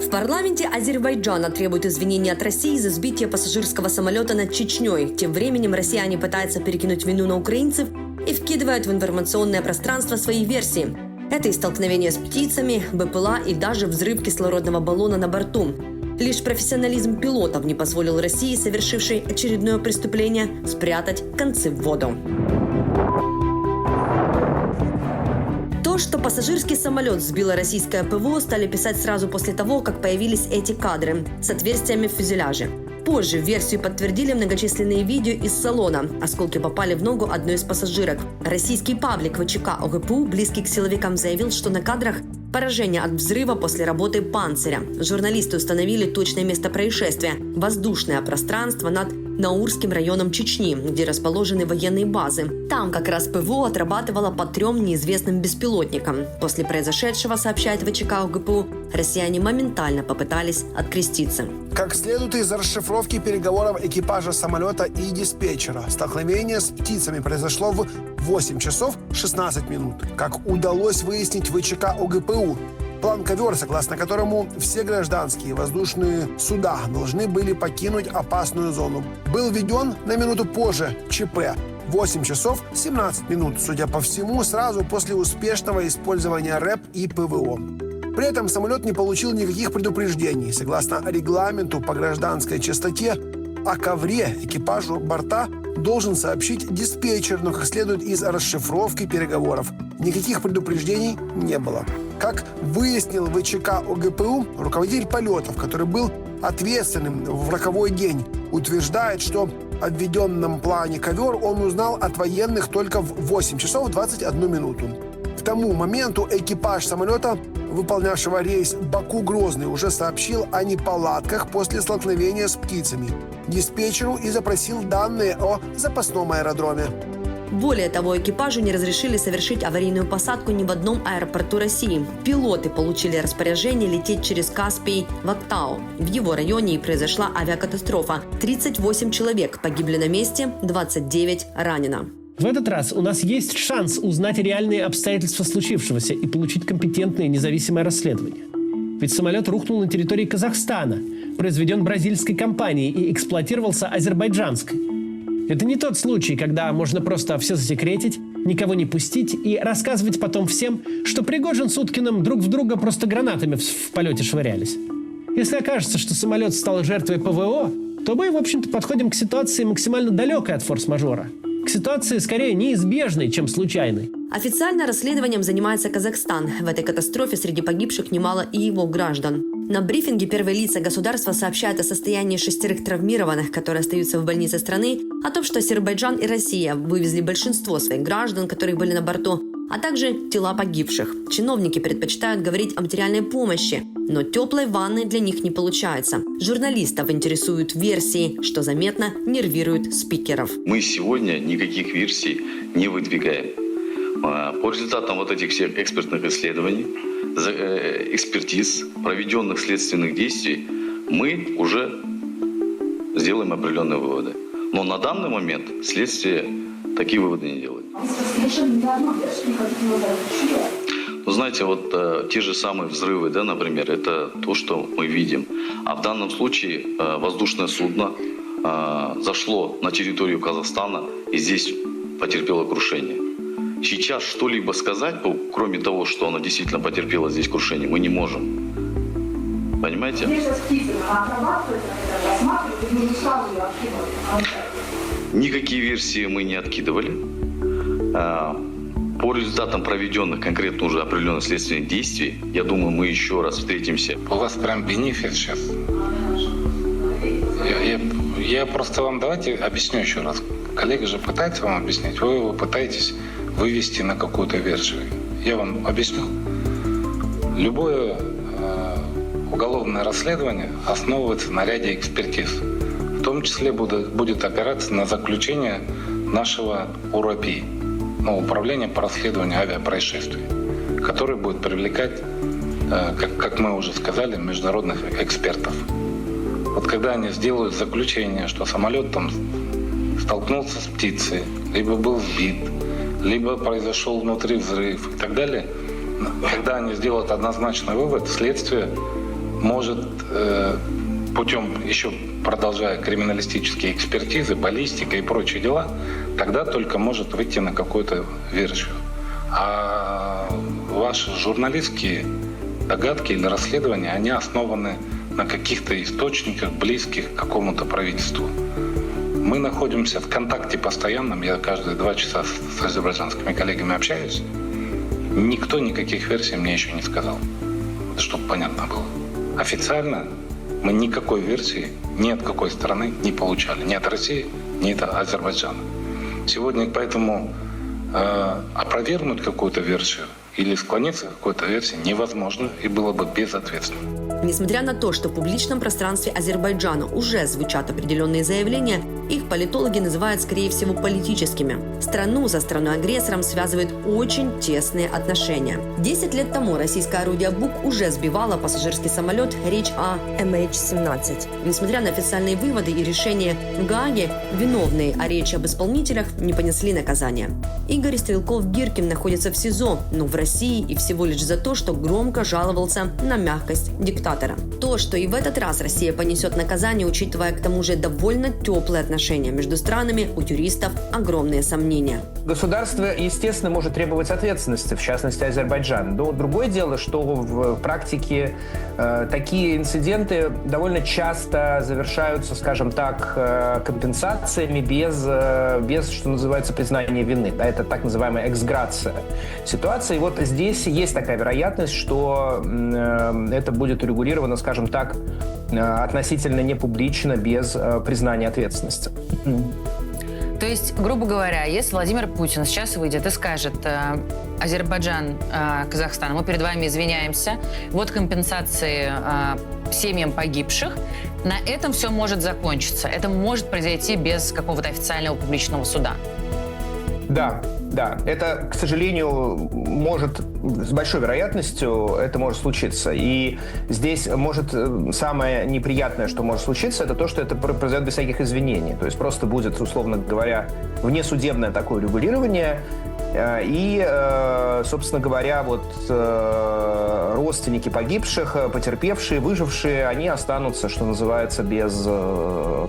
В парламенте Азербайджана требуют извинений от России за сбитие пассажирского самолета над Чечней. Тем временем россияне пытаются перекинуть вину на украинцев и вкидывают в информационное пространство свои версии. Это и столкновение с птицами, БПЛА и даже взрыв кислородного баллона на борту. Лишь профессионализм пилотов не позволил России, совершившей очередное преступление, спрятать концы в воду. То, что пассажирский самолет сбило российское ПВО, стали писать сразу после того, как появились эти кадры с отверстиями в фюзеляже. Позже версию подтвердили многочисленные видео из салона. Осколки попали в ногу одной из пассажирок. Российский паблик ВЧК ОГПУ, близкий к силовикам, заявил, что на кадрах поражение от взрыва после работы панциря. Журналисты установили точное место происшествия – воздушное пространство над Наурским районом Чечни, где расположены военные базы. Там как раз ПВО отрабатывало по 3 неизвестным беспилотникам. После произошедшего, сообщает ВЧК ОГПУ, россияне моментально попытались откреститься. Как следует из расшифровки переговоров экипажа самолета и диспетчера, столкновение с птицами произошло в 8 часов 16 минут. Как удалось выяснить ВЧК ОГПУ, план-ковер, согласно которому все гражданские воздушные суда должны были покинуть опасную зону, был введен на минуту позже ЧП. 8 часов 17 минут, судя по всему, сразу после успешного использования РЭП и ПВО. При этом самолет не получил никаких предупреждений. Согласно регламенту по гражданской частоте, о ковре экипажу борта должен сообщить диспетчер, но, как следует из расшифровки переговоров, никаких предупреждений не было. Как выяснил ВЧК ОГПУ, руководитель полетов, который был ответственным в роковой день, утверждает, что о введенном плане ковер он узнал от военных только в 8 часов 21 минуту. К тому моменту экипаж самолета, выполнявшего рейс Баку-Грозный, уже сообщил о неполадках после столкновения с птицами диспетчеру и запросил данные о запасном аэродроме. Более того, экипажу не разрешили совершить аварийную посадку ни в одном аэропорту России. Пилоты получили распоряжение лететь через Каспий в Актау. В его районе и произошла авиакатастрофа. 38 человек погибли на месте, 29 ранено. В этот раз у нас есть шанс узнать реальные обстоятельства случившегося и получить компетентное независимое расследование. Ведь самолет рухнул на территории Казахстана, произведен бразильской компанией и эксплуатировался азербайджанской. Это не тот случай, когда можно просто все засекретить, никого не пустить и рассказывать потом всем, что Пригожин с Уткиным друг в друга просто гранатами в полете швырялись. Если окажется, что самолет стал жертвой ПВО, то мы, в общем-то, подходим к ситуации максимально далекой от форс-мажора. К ситуации скорее неизбежной, чем случайной. Официально расследованием занимается Казахстан. В этой катастрофе среди погибших немало и его граждан. На брифинге первые лица государства сообщают о состоянии 6 травмированных, которые остаются в больнице страны, о том, что Азербайджан и Россия вывезли большинство своих граждан, которые были на борту, а также тела погибших. Чиновники предпочитают говорить о материальной помощи, но теплой ванны для них не получается. Журналистов интересуют версии, что заметно нервирует спикеров. Мы сегодня никаких версий не выдвигаем. По результатам вот этих всех экспертных исследований, экспертиз, проведенных следственных действий, мы уже сделаем определенные выводы. Но на данный момент следствие такие выводы не делает. Ну, знаете, вот те же самые взрывы, да, например, это то, что мы видим. А в данном случае воздушное судно зашло на территорию Казахстана и здесь потерпело крушение. Сейчас что-либо сказать, кроме того, что оно действительно потерпело здесь крушение, мы не можем. Понимаете? Никакие версии мы не откидывали. По результатам проведенных конкретно уже определенных следственных действий, я думаю, мы еще раз встретимся. У вас прям бенефит сейчас. Я просто вам давайте объясню еще раз. Коллега же пытается вам объяснить, вы его пытаетесь вывести на какую-то версию. Я вам объясню. Любое уголовное расследование основывается на ряде экспертиз. В том числе будет опираться на заключение нашего УРАПИ, Управления по расследованию авиапроисшествий, который будет привлекать, как мы уже сказали, международных экспертов. Вот когда они сделают заключение, что самолет там столкнулся с птицей, либо был сбит, либо произошел внутри взрыв и так далее, когда они сделают однозначный вывод, следствие может путем еще продолжая криминалистические экспертизы, баллистика и прочие дела, тогда только может выйти на какую-то версию. А ваши журналистские догадки или расследования, они основаны на каких-то источниках, близких к какому-то правительству. Мы находимся в контакте постоянном, я каждые 2 часа с азербайджанскими коллегами общаюсь. Никто никаких версий мне еще не сказал, чтобы понятно было. Официально мы никакой версии ни от какой страны не получали. Ни от России, ни от Азербайджана. Сегодня поэтому опровергнуть какую-то версию или склониться к какой-то версии невозможно и было бы безответственно. Несмотря на то, что в публичном пространстве Азербайджана уже звучат определенные заявления, их политологи называют, скорее всего, политическими. Страну со страной-агрессором связывают очень тесные отношения. 10 лет тому российское орудие «Бук» уже сбивало пассажирский самолет, речь о MH17. Несмотря на официальные выводы и решения в Гааге, виновные о речи об исполнителях не понесли наказания. Игорь Стрелков-Гиркин находится в СИЗО, но в России и всего лишь за то, что громко жаловался на мягкость диктатора. То, что и в этот раз Россия понесет наказание, учитывая к тому же довольно теплые отношения между странами, у юристов огромные сомнения. Государство, естественно, может требовать ответственности, в частности, Азербайджан. Но другое дело, что в практике такие инциденты довольно часто завершаются, скажем так, компенсациями без, что называется, признания вины. Да, это так называемая эксграция ситуации. И вот здесь есть такая вероятность, что это будет урегулировано, скажем так, относительно непублично, без признания ответственности. То есть, грубо говоря, если Владимир Путин сейчас выйдет и скажет: Азербайджан, Казахстан, мы перед вами извиняемся, вот компенсации семьям погибших, на этом все может закончиться. Это может произойти без какого-то официального публичного суда. Да. Это, к сожалению, может, с большой вероятностью это может случиться. И здесь может самое неприятное, что может случиться, это то, что это произойдет без всяких извинений. То есть просто будет, условно говоря, внесудебное такое регулирование. И, собственно говоря, вот родственники погибших, потерпевшие, выжившие, они останутся, что называется, без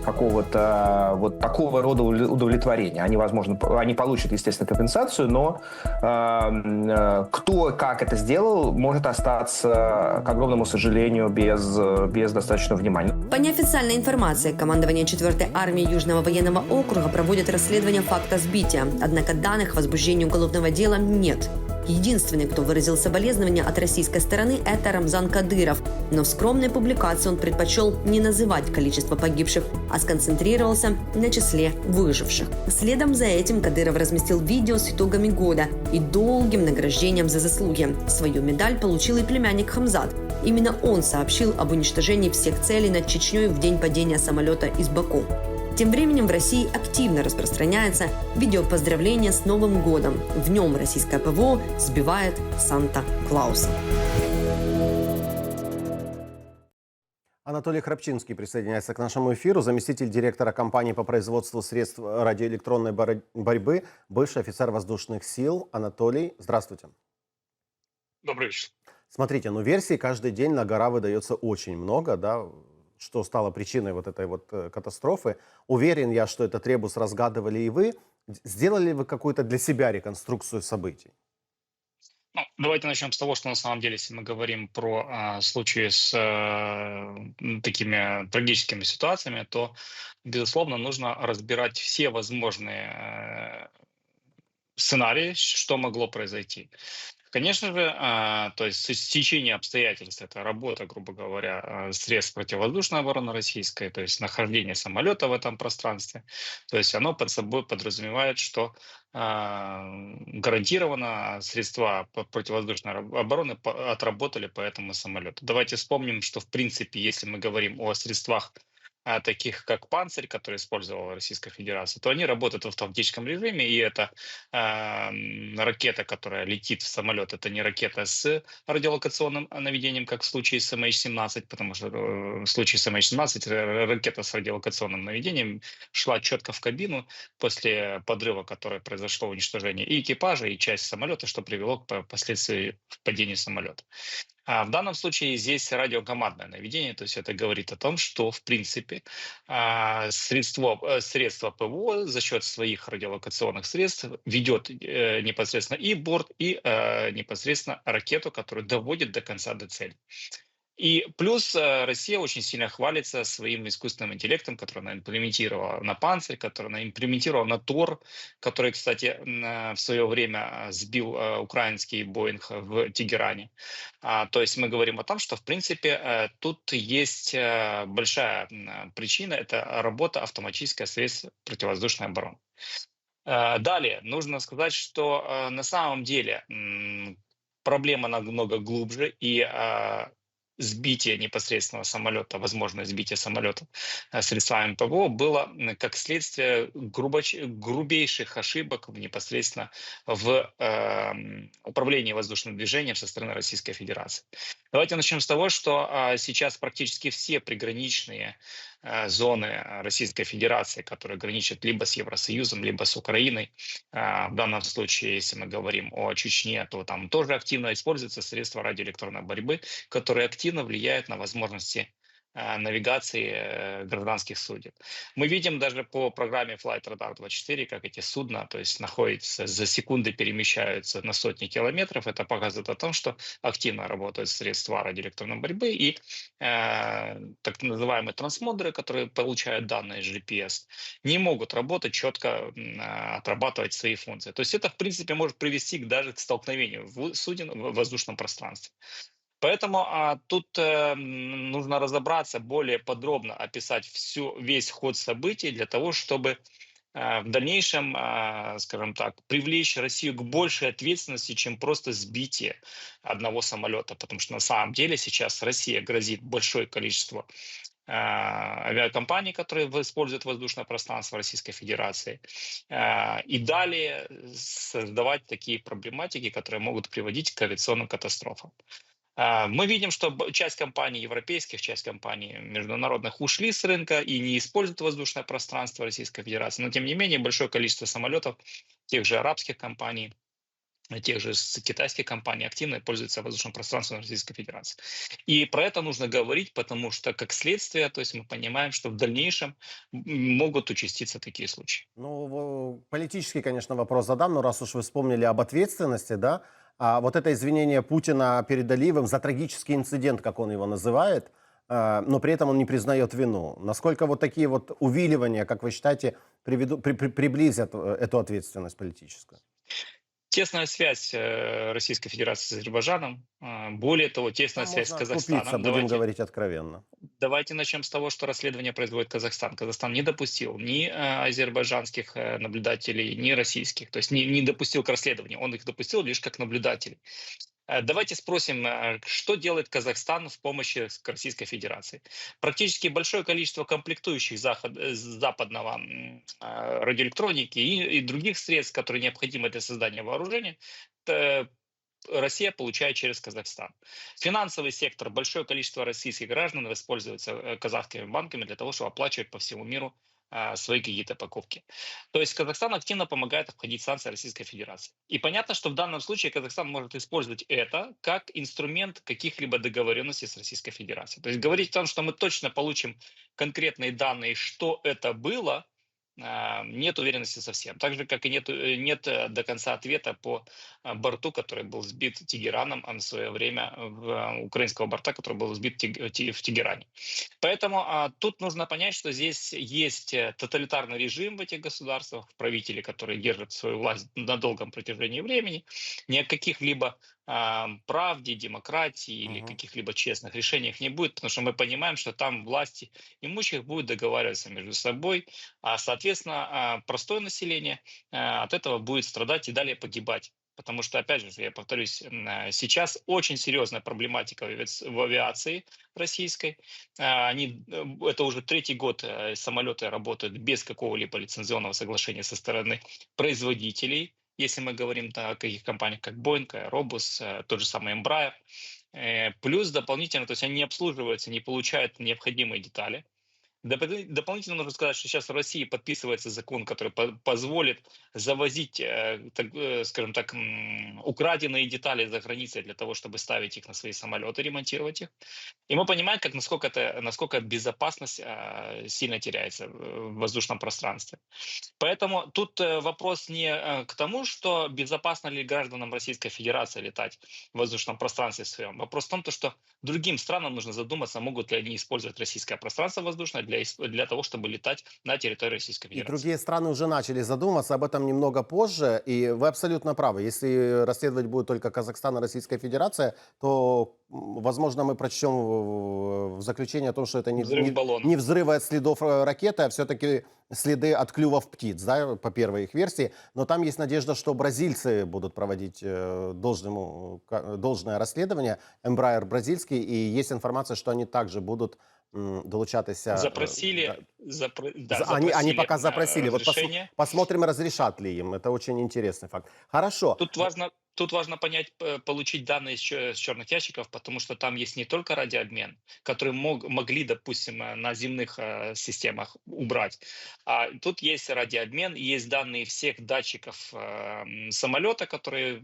какого-то вот такого рода удовлетворения. Они, возможно, они получат, естественно, компенсацию, но кто как это сделал, может остаться, к огромному сожалению, без достаточного внимания. По неофициальной информации, командование 4-й армии Южного военного округа проводит расследование факта сбития, однако данных возбуждения уголовного дела нет. Единственный, кто выразил соболезнования от российской стороны, это Рамзан Кадыров. Но в скромной публикации он предпочел не называть количество погибших, а сконцентрировался на числе выживших. Следом за этим Кадыров разместил видео с итогами года и долгим награждением за заслуги. Свою медаль получил и племянник Хамзат. Именно он сообщил об уничтожении всех целей над Чечней в день падения самолета из Баку. Тем временем в России активно распространяется видео поздравления с Новым годом. В нем российское ПВО сбивает Санта-Клауса. Анатолий Храпчинский присоединяется к нашему эфиру, заместитель директора компании по производству средств радиоэлектронной борьбы, бывший офицер воздушных сил. Анатолий, здравствуйте. Добрый вечер. Смотрите, версий каждый день на гора выдается очень много, да, что стало причиной вот этой вот катастрофы. Уверен я, что этот ребус разгадывали и вы. Сделали ли вы какую-то для себя реконструкцию событий? Давайте начнем с того, что на самом деле, если мы говорим про случаи с такими трагическими ситуациями, то, безусловно, нужно разбирать все возможные сценарии, что могло произойти. Конечно же, то есть стечение обстоятельств, это работа, грубо говоря, средств противовоздушной обороны российской, то есть нахождение самолета в этом пространстве, то есть оно под собой подразумевает, что гарантированно средства противовоздушной обороны отработали по этому самолету. Давайте вспомним, что в принципе, если мы говорим о средствах таких как «Панцирь», который использовала Российская Федерация, то они работают в автоматическом режиме, и это ракета, которая летит в самолет, это не ракета с радиолокационным наведением, как в случае с MH17, потому что в случае с MH17 ракета с радиолокационным наведением шла четко в кабину после подрыва, который произошло, уничтожение и экипажа, и часть самолета, что привело к последствию падения самолета. В данном случае здесь радиокомандное наведение, то есть это говорит о том, что в принципе средство ПВО за счет своих радиолокационных средств ведет непосредственно и борт, и непосредственно ракету, которая доводит до конца до цели. И плюс Россия очень сильно хвалится своим искусственным интеллектом, который она имплементировала на «Панцирь», который она имплементировала на «Тор», который, кстати, в свое время сбил украинский «Боинг» в Тегеране. То есть мы говорим о том, что, в принципе, тут есть большая причина – это работа автоматических средств противовоздушной обороны. Далее, нужно сказать, что на самом деле проблема намного глубже, и сбитие непосредственного самолета, возможное сбитие самолета средствами ПВО было как следствие грубейших ошибок непосредственно в управлении воздушным движением со стороны Российской Федерации. Давайте начнем с того, что сейчас практически все приграничные зоны Российской Федерации, которые граничат либо с Евросоюзом, либо с Украиной. В данном случае, если мы говорим о Чечне, то там тоже активно используются средства радиоэлектронной борьбы, которые активно влияют на возможности навигации гражданских суден. Мы видим даже по программе Flight Radar 24, как эти судна, то есть находятся за секунды, перемещаются на сотни километров. Это показывает о том, что активно работают средства радиоэлектронной борьбы и так называемые трансмондеры, которые получают данные с GPS, не могут работать четко, отрабатывать свои функции. То есть это, в принципе, может привести даже к столкновению суден в воздушном пространстве. Поэтому тут нужно разобраться, более подробно описать весь ход событий для того, чтобы в дальнейшем, скажем так, привлечь Россию к большей ответственности, чем просто сбитие одного самолета. Потому что на самом деле сейчас Россия грозит большое количество авиакомпаний, которые используют воздушное пространство Российской Федерации, и далее создавать такие проблематики, которые могут приводить к авиационным катастрофам. Мы видим, что часть компаний европейских, часть компаний международных ушли с рынка и не используют воздушное пространство Российской Федерации. Но, тем не менее, большое количество самолетов тех же арабских компаний, тех же китайских компаний активно пользуются воздушным пространством Российской Федерации. И про это нужно говорить, потому что, как следствие, то есть мы понимаем, что в дальнейшем могут участиться такие случаи. Ну, политический, конечно, вопрос задам, но раз уж вы вспомнили об ответственности, да, вот это извинение Путина перед Алиевым за трагический инцидент, как он его называет, но при этом он не признает вину. Насколько вот такие вот увиливания, как вы считаете, приблизят эту ответственность политическую? Тесная связь Российской Федерации с Азербайджаном, более того, тесная связь с Казахстаном. Будем говорить откровенно. Давайте начнем с того, что расследование производит Казахстан. Казахстан не допустил ни азербайджанских наблюдателей, ни российских. То есть не допустил к расследованию, он их допустил лишь как наблюдателей. Давайте спросим, что делает Казахстан в помощи Российской Федерации. Практически большое количество комплектующих западного радиоэлектроники и других средств, которые необходимы для создания вооружения, Россия получает через Казахстан. Финансовый сектор, большое количество российских граждан воспользуются казахскими банками для того, чтобы оплачивать по всему миру свои какие-то покупки. То есть Казахстан активно помогает обходить санкции Российской Федерации. И понятно, что в данном случае Казахстан может использовать это как инструмент каких-либо договоренностей с Российской Федерацией. То есть говорить о том, что мы точно получим конкретные данные, что это было, нет уверенности совсем. Так же, как и нет до конца ответа по борту, который был сбит Тегераном, в свое время украинского борта, который был сбит в Тегеране. Поэтому тут нужно понять, что здесь есть тоталитарный режим в этих государствах, правители, которые держат свою власть на долгом протяжении времени, ни о каких-либо правде, демократии или каких-либо честных решениях не будет, потому что мы понимаем, что там власти имущих будут договариваться между собой, а, соответственно, простое население от этого будет страдать и далее погибать. Потому что, опять же, я повторюсь, сейчас очень серьезная проблематика в авиации российской. Это уже третий год самолеты работают без какого-либо лицензионного соглашения со стороны производителей. Если мы говорим о таких компаниях, как Boeing, Airbus, тот же самый Embraer. Плюс дополнительно, то есть они не обслуживаются, не получают необходимые детали. Дополнительно нужно сказать, что сейчас в России подписывается закон, который позволит завозить, скажем так, украденные детали за границей для того, чтобы ставить их на свои самолеты, ремонтировать их. И мы понимаем, насколько безопасность сильно теряется в воздушном пространстве. Поэтому тут вопрос не к тому, что безопасно ли гражданам Российской Федерации летать в воздушном пространстве своем. Вопрос в том, что другим странам нужно задуматься, могут ли они использовать российское пространство воздушное для того, чтобы летать на территории Российской И Федерации. другие страны уже начали задумываться об этом немного позже, и вы абсолютно правы. Если расследовать будет только Казахстан и Российская Федерация, то, возможно, мы прочтем в заключении о том, что это Взрыв баллона. не взрывы от следов ракеты, а все-таки следы от клювов птиц, да, по первой их версии. Но там есть надежда, что бразильцы будут проводить должное расследование, Embraer бразильский, и есть информация, что они также будут долучатися. Запросили Они пока запросили. Вот разрешение. посмотрим, разрешат ли им. Это очень интересный факт. Хорошо. Тут важно понять, получить данные с черных ящиков, потому что там есть не только радиообмен, который могли, допустим, на земных системах убрать, а тут есть радиообмен, есть данные всех датчиков самолета, которые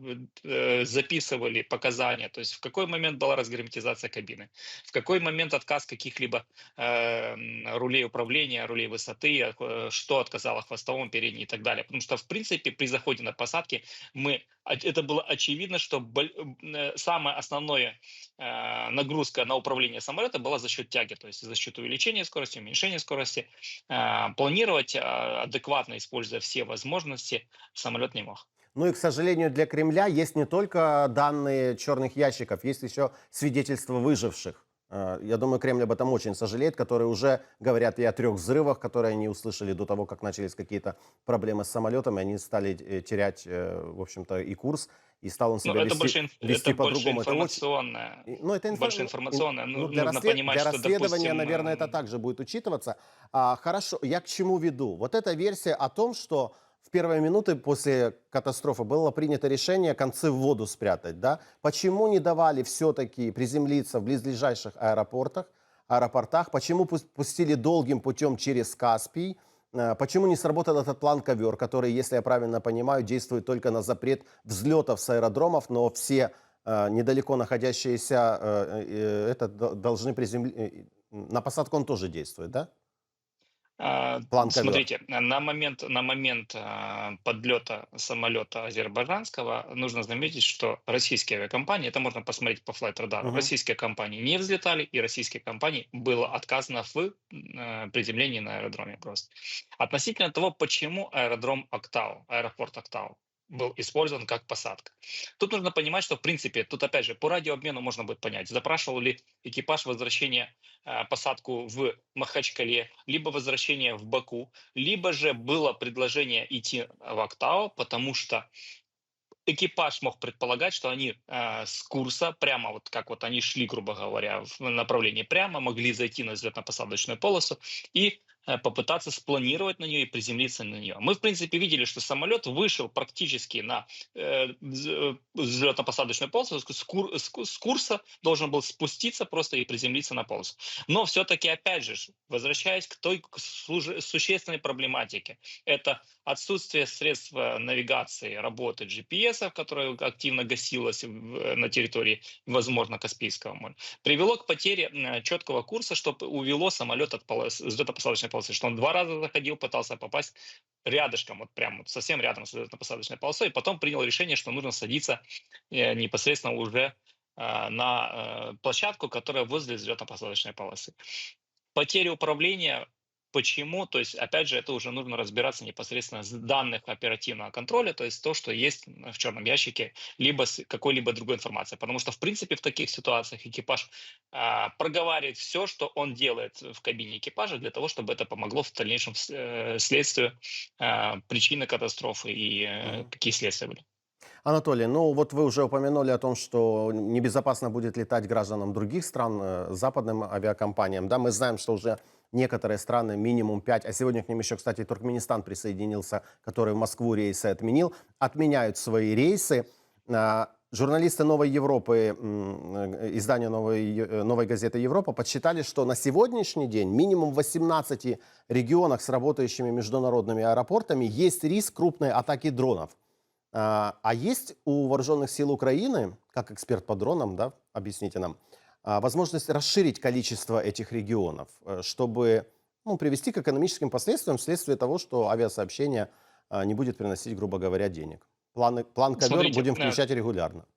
записывали показания, то есть в какой момент была разгерметизация кабины, в какой момент отказ каких-либо рулей управления, рулей высоты, что отказало хвостовому, передней и так далее. Потому что, в принципе, при заходе на посадки это было очевидно, что самая основная нагрузка на управление самолета была за счет тяги, то есть за счет увеличения скорости, уменьшения скорости. Планировать адекватно, используя все возможности, самолет не мог. Ну и, к сожалению, для Кремля есть не только данные черных ящиков, есть еще свидетельства выживших. Я думаю, Кремль об этом очень сожалеет, которые уже говорят и о 3 взрывах, которые они услышали до того, как начались какие-то проблемы с самолетом, и они стали терять, в общем-то, и курс, и стал он себя вести по-другому. Это больше информационное. Для расследования, наверное, это также будет учитываться. Хорошо, я к чему веду? Вот эта версия о том, что в первые минуты после катастрофы было принято решение концы в воду спрятать, да? Почему не давали все-таки приземлиться в близлежащих аэропортах? Почему пустили долгим путем через Каспий? Почему не сработал этот план «Ковер», который, если я правильно понимаю, действует только на запрет взлетов с аэродромов, но все недалеко находящиеся должны приземлиться? На посадку он тоже действует, да? План «Ковер». Смотрите, на момент подлета самолета азербайджанского нужно заметить, что российские авиакомпании, это можно посмотреть по флайт-радару, российские компании не взлетали, и российские компании было отказано в приземлении на аэродроме просто. Относительно того, почему аэропорт Актау был использован как посадка. Тут нужно понимать, что в принципе, тут опять же по радиообмену можно будет понять, запрашивал ли экипаж возвращение, посадку в Махачкале, либо возвращение в Баку, либо же было предложение идти в Актау, потому что экипаж мог предполагать, что они с курса, прямо вот как вот они шли, грубо говоря, в направлении прямо, могли зайти на взлетно-посадочную полосу и попытаться спланировать на нее и приземлиться на нее. Мы, в принципе, видели, что самолет вышел практически на взлетно-посадочную полосу, с курса должен был спуститься просто и приземлиться на полосу. Но все-таки, опять же, возвращаясь к той существенной проблематике, это отсутствие средств навигации, работы GPS, которое активно гасилось на территории, возможно, Каспийского моря, привело к потере четкого курса, что увело самолет от взлетно-посадочной полосы, что он 2 раза заходил, пытался попасть рядышком, вот прям вот совсем рядом с взлетно-посадочной полосой, и потом принял решение, что нужно садиться непосредственно уже на площадку, которая возле взлетно-посадочной полосы. Потеря управления. Почему? То есть, опять же, это уже нужно разбираться непосредственно с данных оперативного контроля, то есть то, что есть в черном ящике, либо с какой-либо другой информацией. Потому что, в принципе, в таких ситуациях экипаж проговаривает все, что он делает в кабине экипажа, для того, чтобы это помогло в дальнейшем следствию причины катастрофы и какие следствия были. Анатолий, ну вот вы уже упомянули о том, что небезопасно будет летать гражданам других стран, западным авиакомпаниям. Да, мы знаем, что уже некоторые страны, минимум 5, а сегодня к ним еще, кстати, Туркменистан присоединился, который в Москву рейсы отменил, отменяют свои рейсы. Журналисты «Новой Европы», издания «Новой газеты Европа» подсчитали, что на сегодняшний день минимум в 18 регионах с работающими международными аэропортами есть риск крупной атаки дронов. А есть у вооруженных сил Украины, как эксперт по дронам, да, объясните нам, возможность расширить количество этих регионов, чтобы привести к экономическим последствиям вследствие того, что авиасообщение не будет приносить, грубо говоря, денег. План ковер Смотрите, будем включать регулярно.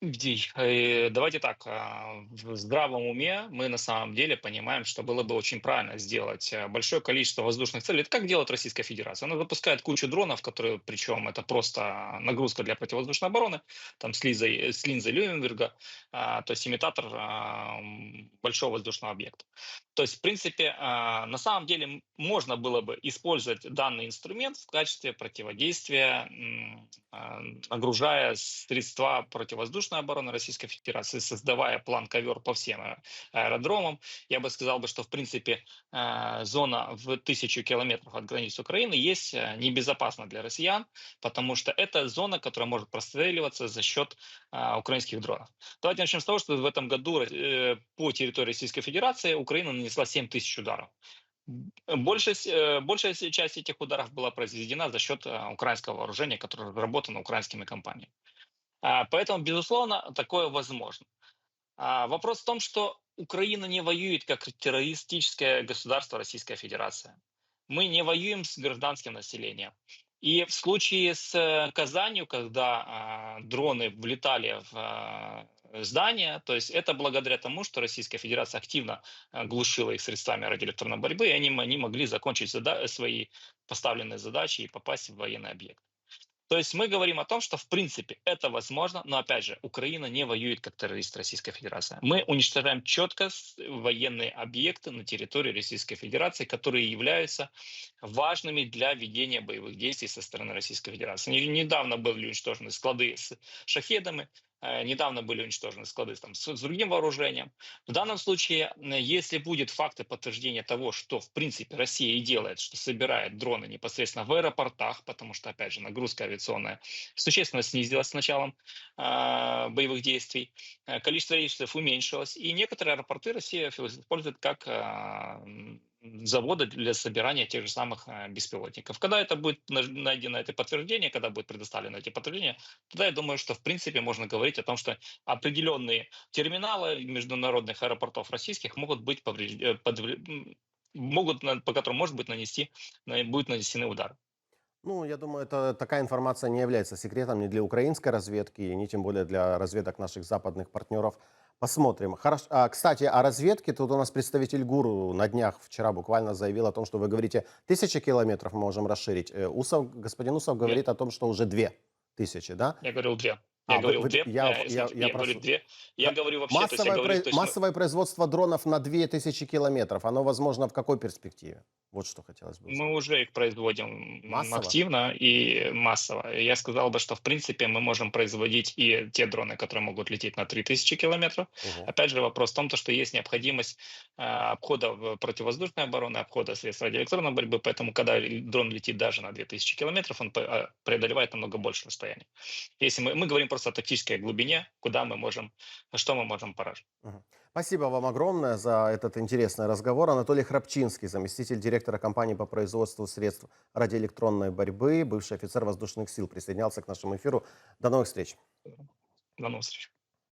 Давайте так, в здравом уме мы на самом деле понимаем, что было бы очень правильно сделать большое количество воздушных целей. Это как делает Российская Федерация. Она запускает кучу дронов, которые, причем это просто нагрузка для противовоздушной обороны, там с линзой Люйенберга, то есть имитатор большого воздушного объекта. То есть, в принципе, на самом деле можно было бы использовать данный инструмент в качестве противодействия, нагружая средства противовоздушной обороны Российской Федерации, создавая план ковер по всем аэродромам. Я бы сказал, что в принципе зона в 1000 километров от границ Украины есть небезопасна для россиян, потому что это зона, которая может простреливаться за счет украинских дронов. Давайте начнем с того, что в этом году по территории Российской Федерации Украина нанесла 7000 ударов. Большая часть этих ударов была произведена за счет украинского вооружения, которое разработано украинскими компаниями. Поэтому, безусловно, такое возможно. Вопрос в том, что Украина не воюет как террористическое государство Российская Федерация. Мы не воюем с гражданским населением. И в случае с Казанью, когда дроны влетали в здания, то есть это благодаря тому, что Российская Федерация активно глушила их средствами радиоэлектронной борьбы, и они могли закончить свои поставленные задачи и попасть в военный объект. То есть мы говорим о том, что в принципе это возможно, но опять же Украина не воюет как террорист Российской Федерации. Мы уничтожаем четко военные объекты на территории Российской Федерации, которые являются важными для ведения боевых действий со стороны Российской Федерации. Недавно были уничтожены склады с шахедами, недавно были уничтожены склады там, с другим вооружением. В данном случае, если будет факты подтверждения того, что в принципе Россия и делает, что собирает дроны непосредственно в аэропортах, потому что, опять же, нагрузка авиационная существенно снизилась с началом боевых действий, количество рейсов уменьшилось, и некоторые аэропорты Россия использует как заводы для собирания тех же самых беспилотников. Когда это будет найдено это подтверждение, когда будет предоставлено эти подтверждения, тогда я думаю, что в принципе можно говорить о том, что определенные терминалы международных аэропортов российских могут быть по которым может быть будут нанесены удары. Я думаю, такая информация не является секретом ни для украинской разведки, ни тем более для разведок наших западных партнеров. Посмотрим. Хорошо. Кстати, о разведке. Тут у нас представитель ГУРу на днях вчера буквально заявил о том, что вы говорите, 1000 километров мы можем расширить. Господин Усов говорит о том, что уже 2000, да? Я говорил 2. Я говорю прошу. 2. Я говорю вообще... Массовое производство дронов на 2000 километров, оно возможно в какой перспективе? Вот что хотелось бы узнать. Мы уже их производим Массово? активно и массово. Я сказал бы, что в принципе мы можем производить и те дроны, которые могут лететь на 3000 километров. Ого. Опять же, вопрос в том, что есть необходимость обхода противовоздушной обороны, обхода средств радиоэлектронной борьбы, поэтому когда дрон летит даже на 2000 километров, он преодолевает намного больше расстояния. Если мы говорим просто о тактической глубине, что мы можем поражать. Спасибо вам огромное за этот интересный разговор. Анатолий Храпчинский, заместитель директора компании по производству средств радиоэлектронной борьбы, бывший офицер воздушных сил, присоединялся к нашему эфиру. До новых встреч. До новых встреч.